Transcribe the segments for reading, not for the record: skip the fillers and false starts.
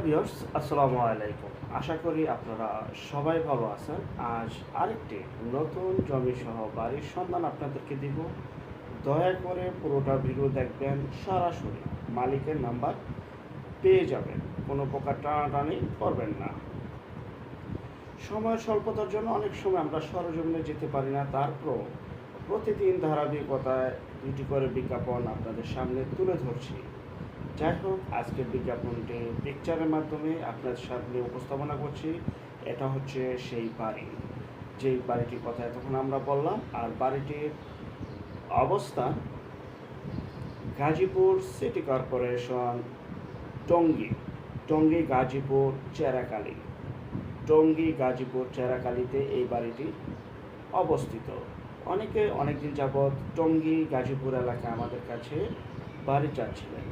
Viewers, আসসালামু আলাইকুম। আশা করি আপনারা সবাই ভালো আছেন। আজ আরেকটি নতুন জমি সহ বাড়ির সন্ধান আপনাদেরকে দিব। দয়া করে পুরোটা ভিডিও দেখবেন, সরাসরি মালিকের নাম্বার পেয়ে যাবেন। কোনো প্রকার টানাটানি করবেন না। সময়ের স্বল্পতার জন্য অনেক সময় আমরা সরজমিনে যেতে পারি না, তারপরও প্রতিদিন ধারাবাহিকতায় দুটি করে বিজ্ঞাপন আপনাদের সামনে তুলে ধরছি। যাই হোক, আজকের বিজ্ঞাপনটি পিকচারের মাধ্যমে আপনাদের সামনে উপস্থাপনা করছি। এটা হচ্ছে সেই বাড়ি, যেই বাড়িটির কথা এতক্ষণ আমরা বললাম। আর বাড়িটির অবস্থান গাজীপুর সিটি কর্পোরেশন, টঙ্গী টঙ্গী গাজীপুর চেরাকালী গাজীপুর চেরাকালীতে এই বাড়িটি অবস্থিত। অনেকে অনেকদিন যাবৎ টঙ্গী গাজীপুর এলাকায় আমাদের কাছে বাড়ি চাচ্ছিলেন।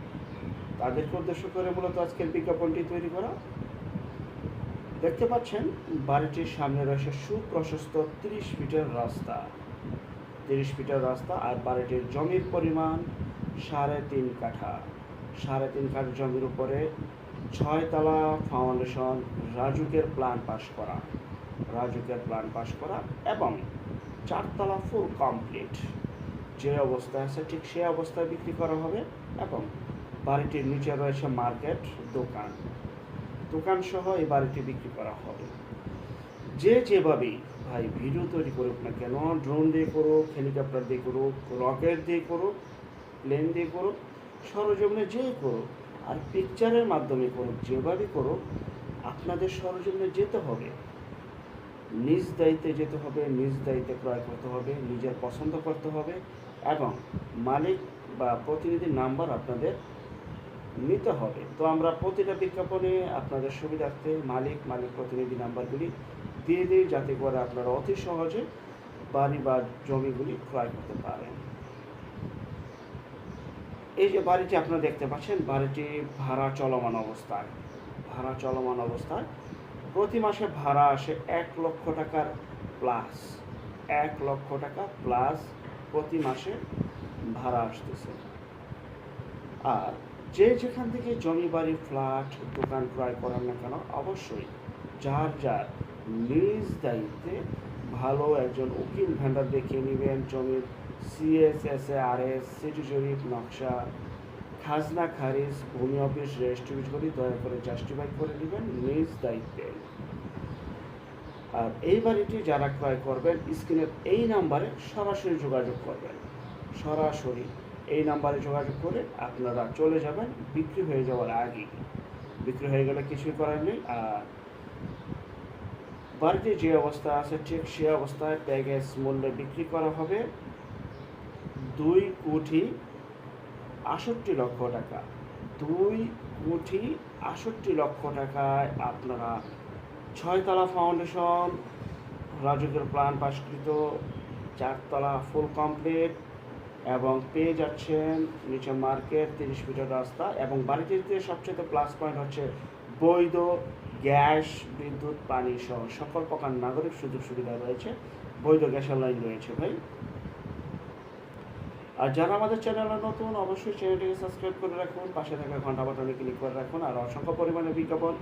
তাদেরকে উদ্দেশ্য করে মূলত আজকের বিজ্ঞাপনটি তৈরি করা। দেখতে পাচ্ছেন বাড়িটির সামনে রয়েছে সুপ্রশস্ত 30 ফিটের রাস্তা। আর বাড়িটির জমির পরিমাণ 3.5 কাঠা। 3.5 কাঠা জমির উপরে 6 তলা ফাউন্ডেশন, রাজুকের প্ল্যান পাস করা এবং 4 তলা ফুল কমপ্লিট। যে অবস্থায় আছে ঠিক সেই অবস্থায় বিক্রি করা হবে। এবং বাড়িটির নিচে রয়েছে মার্কেট, দোকান সহ এই বাড়িটি বিক্রি করা হবে। যে যেভাবেই ভাই ভিডিও তৈরি করুক না কেন, ড্রোন দিয়ে করুক, হেলিকপ্টার দিয়ে করুক, রকেট দিয়ে করুক, প্লেন দিয়ে করুক, সরজমিনে যেই করুক আর পিকচারের মাধ্যমে করুক, যেভাবেই করুক, আপনাদের সরজমিনে যেতে হবে, নিজ দায়িত্বে যেতে হবে, নিজ দায়িত্বে ক্রয় করতে হবে, নিজের পছন্দ করতে হবে এবং মালিক বা প্রতিনিধির নাম্বার আপনাদের নিতে হবে। তো আমরা প্রতিটা বিজ্ঞাপনে আপনাদের সুবিধার্থে মালিক প্রতিনিধি নাম্বারগুলি দিয়ে দিই, যাতে করে আপনারা অতি সহজে বাড়ি বা জমিগুলি ক্রয় করতে পারেন। এই যে বাড়িটি আপনারা দেখতে পাচ্ছেন, বাড়িটি ভাড়া চলমান অবস্থায় প্রতি মাসে ভাড়া আসে 1 লক্ষ টাকার প্লাস। 1 লক্ষ টাকা প্লাস প্রতি মাসে ভাড়া আসতেছে। আর যে যেখান থেকে জমি বাড়ি ফ্ল্যাট দোকান ক্রয় করার না কেন, অবশ্যই যার নিজ দায়িত্বে ভালো একজন উকিল ভেন্ডার দেখিয়ে নেবেন। জমির CSSARS, সিটি জরিপ, নকশা, খাজনা খারিজ, ভূমি অফিস, রেজিস্ট্রিগুলি দয়া করে জাস্টিফাই করে নেবেন নিজ দায়িত্বে। আর এই বাড়িটি যারা ক্রয় করবেন, স্ক্রিনের এই নাম্বারে সরাসরি যোগাযোগ করবেন। সরাসরি এই নাম্বারে যোগাযোগ করে আপনারা চলে যাবেন বিক্রি হয়ে যাওয়ার আগে। বিক্রি হয়ে গেলে কিছুই করার নেই। আর বাড়িটি যে অবস্থা আছে ঠিক সে অবস্থায় প্যাকেজ মূল্যে বিক্রি করা হবে 2,68,00,000 টাকা। 2,68,00,000 টাকায় আপনারা 6 তলা ফাউন্ডেশন, রাজুকের প্ল্যান পাসকৃত, 4 তলা ফুল কমপ্লিট এবং পেয়ে যাচ্ছেন নিচে মার্কেট, 30 ফিটের রাস্তা। এবং বাড়িটিতে সবচেয়ে প্লাস পয়েন্ট হচ্ছে বৈধ গ্যাস, বিদ্যুৎ, পানি সহ সকল প্রকার নাগরিক সুযোগ সুবিধা রয়েছে। বৈধ গ্যাসের লাইন রয়েছে ভাই। আর যারা আমাদের চ্যানেলে নতুন, অবশ্যই চ্যানেলটিকে সাবস্ক্রাইব করে রাখুন, পাশে থাকা ঘন্টা বাটনে ক্লিক করে রাখুন। আর অসংখ্য পরিমাণে বিজ্ঞাপন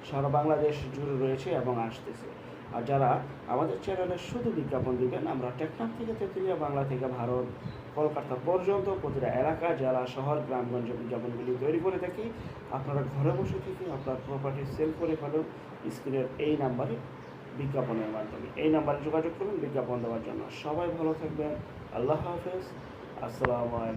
সারা বাংলাদেশ জুড়ে রয়েছে এবং আসতেছে। আর যারা আমাদের চ্যানেলে শুধু বিজ্ঞাপন দিবেন, আমরা টেকনাফ থেকে তেঁতুলিয়া, বাংলা থেকে ভারত, কলকাতা পর্যন্ত প্রতিটা এলাকা, জেলা, শহর, গ্রামগঞ্জ বিজ্ঞাপনগুলি তৈরি করে থাকি। আপনারা ঘরে বসে থেকে আপনার প্রপার্টি সেল করে ফেলুন স্ক্রিনের এই নাম্বারে বিজ্ঞাপনের মাধ্যমে। এই নাম্বারে যোগাযোগ করুন বিজ্ঞাপন দেওয়ার জন্য। সবাই ভালো থাকবেন। আল্লাহ হাফেজ। আসসালামু আলাইকুম।